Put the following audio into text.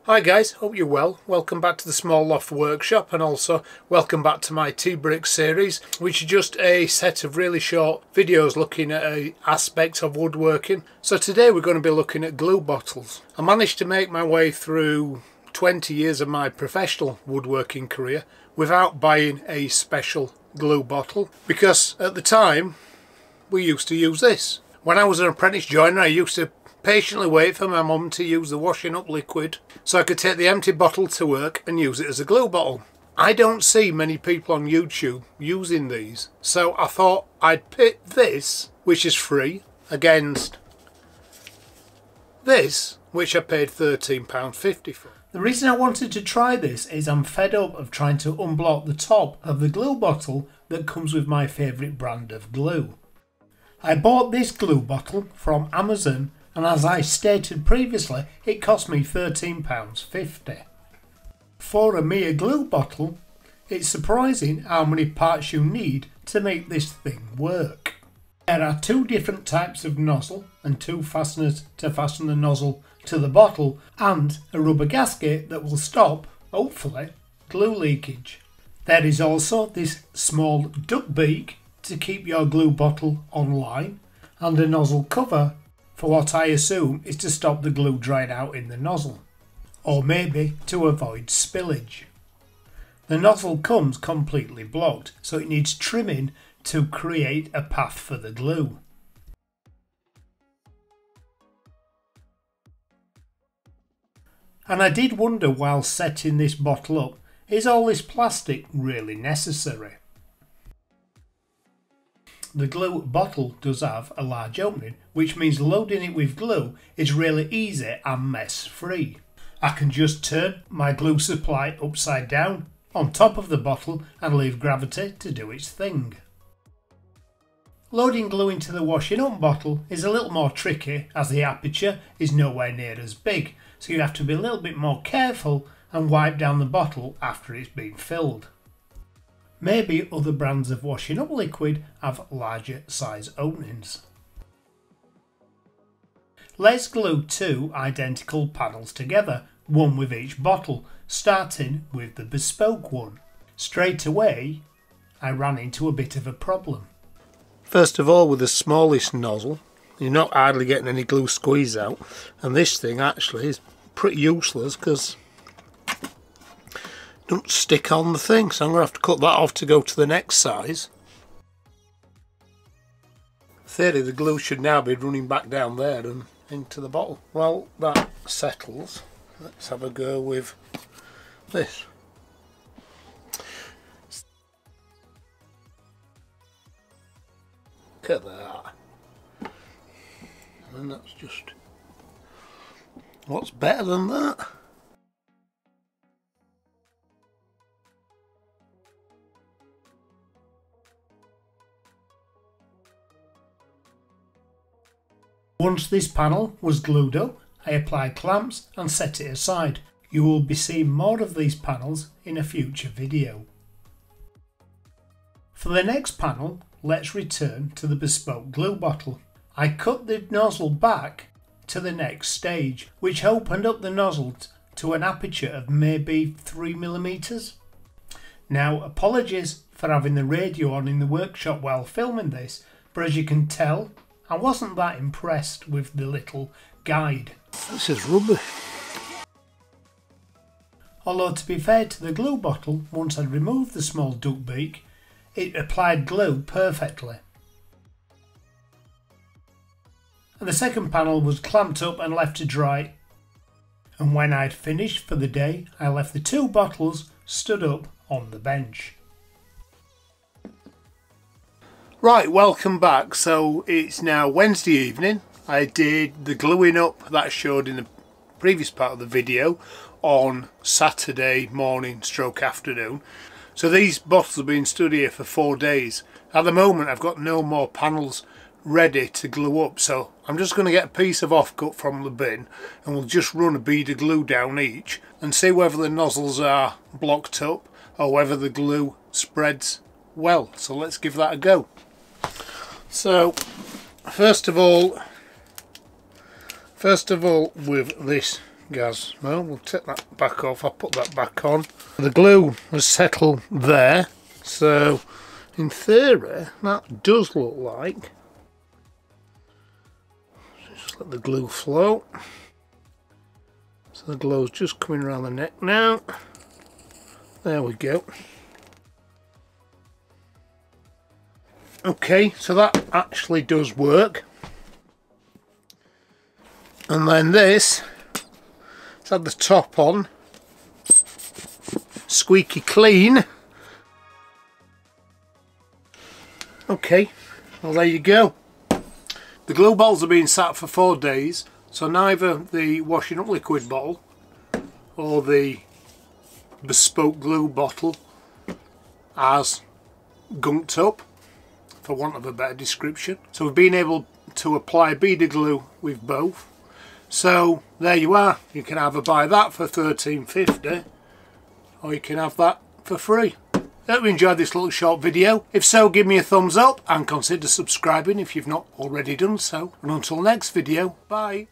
Hi guys, hope you're well. Welcome back to the Small Loft Workshop, and also welcome back to my tea brick series, which is just a set of really short videos looking at aspects of woodworking. So today we're going to be looking at glue bottles. I managed to make my way through 20 years of my professional woodworking career without buying a special glue bottle, because at the time we used to use this. When I was an apprentice joiner, I used to patiently wait for my mum to use the washing up liquid so I could take the empty bottle to work and use it as a glue bottle. I don't see many people on YouTube using these, so I thought I'd pit this, which is free, against this, which I paid £13.50 for. The reason I wanted to try this is I'm fed up of trying to unblock the top of the glue bottle that comes with my favourite brand of glue. I bought this glue bottle from Amazon, and as I stated previously, it cost me £13.50. For a mere glue bottle, it's surprising how many parts you need to make this thing work. There are two different types of nozzle and two fasteners to fasten the nozzle to the bottle, and a rubber gasket that will stop, hopefully, glue leakage. There is also this small duck beak to keep your glue bottle online, and a nozzle cover for what I assume is to stop the glue drying out in the nozzle, or maybe to avoid spillage. The nozzle comes completely blocked, so it needs trimming to create a path for the glue. And I did wonder while setting this bottle up, is all this plastic really necessary? The glue bottle does have a large opening, which means loading it with glue is really easy and mess free. I can just turn my glue supply upside down on top of the bottle and leave gravity to do its thing. Loading glue into the washing up bottle is a little more tricky, as the aperture is nowhere near as big, so you have to be a little bit more careful and wipe down the bottle after it's been filled. Maybe other brands of washing up liquid have larger size openings. Let's glue two identical panels together, one with each bottle, starting with the bespoke one. Straight away, I ran into a bit of a problem. First of all, with the smallest nozzle, you're not hardly getting any glue squeeze out, and this thing actually is pretty useless because don't stick on the thing, so I'm going to have to cut that off to go to the next size. In theory, the glue should now be running back down there and into the bottle. Well, that settles. Let's have a go with this. Look at that. And that's just... what's better than that? Once this panel was glued up, I applied clamps and set it aside. You will be seeing more of these panels in a future video. For the next panel, let's return to the bespoke glue bottle. I cut the nozzle back to the next stage, which opened up the nozzle to an aperture of maybe 3mm. Now, apologies for having the radio on in the workshop while filming this, but as you can tell, I wasn't that impressed with the little guide. This is rubbish. Although to be fair to the glue bottle, once I'd removed the small duck beak, it applied glue perfectly. And the second panel was clamped up and left to dry. And when I'd finished for the day, I left the two bottles stood up on the bench. Right, welcome back. So it's now Wednesday evening. I did the gluing up that I showed in the previous part of the video on Saturday morning stroke afternoon. So these bottles have been stood here for 4 days. At the moment I've got no more panels ready to glue up, so I'm just going to get a piece of offcut from the bin and we'll just run a bead of glue down each and see whether the nozzles are blocked up or whether the glue spreads well. So let's give that a go. So first of all with this Gaz. Well, we'll take that back off. I'll put that back on. The glue has settled there, so in theory that does look like. Just let the glue flow. So the glue's just coming around the neck now. There we go. Okay, so that actually does work. And then this, let's add the top on. Squeaky clean. Okay, well there you go. The glue bottles have been sat for 4 days, so neither the washing up liquid bottle or the bespoke glue bottle has gunked up, for want of a better description. So we've been able to apply beaded glue with both. So there you are. You can either buy that for $13.50 or you can have that for free. Hope you enjoyed this little short video. If so, give me a thumbs up and consider subscribing if you've not already done so. And until next video, bye.